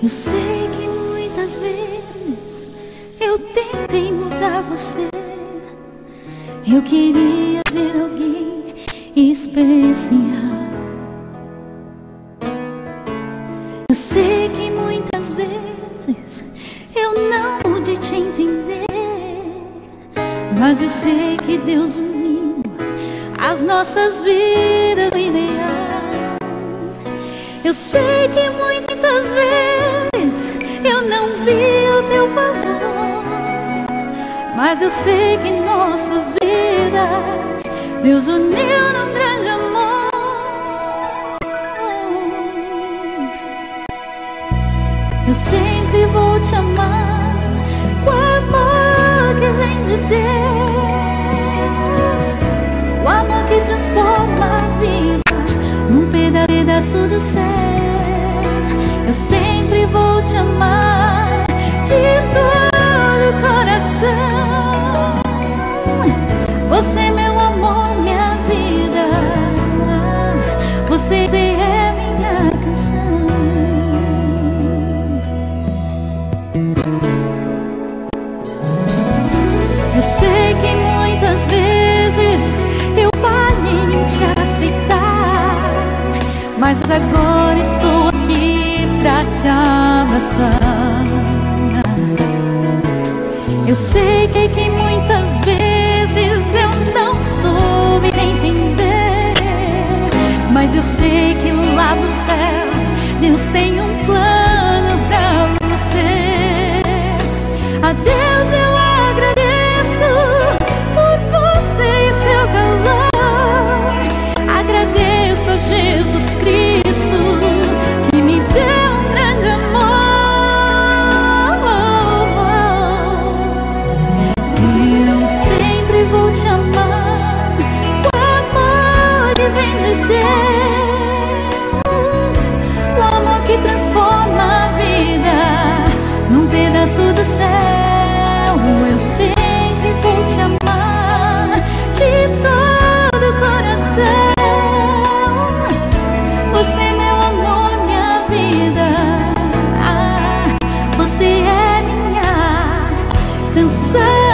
Eu sei que muitas vezes eu tentei mudar você. Eu queria ver alguém especial. Eu sei que muitas vezes eu não pude te entender, mas eu sei que Deus uniu as nossas vidas no ideal. Eu sei que muitas vezes eu não vi o teu valor, mas eu sei que nossas vidas Deus uniu num grande amor. Eu sempre vou te amar com amor que vem de Deus, o amor que transforma a vida num pedaço do céu. Eu sempre vou te amar de todo o coração. Você é meu amor, minha vida. Você é minha canção. Eu sei que muitas vezes eu falhei em te aceitar, mas agora estou aqui pra te abraçar. Eu sei que muitas vezes eu não soube entender, mas eu sei que lá no céu Deus tem um plano pra você. A Deus eu agradeço por você e seu calor. Agradeço a Jesus Cristo que me deu um grande amor. Eu sempre vou te amar com amor que vem de Deus, o amor que transforma a vida num pedaço do céu. Eu sempre vou te amar de todo o coração. Você é meu amor, minha vida. Você é minha canção.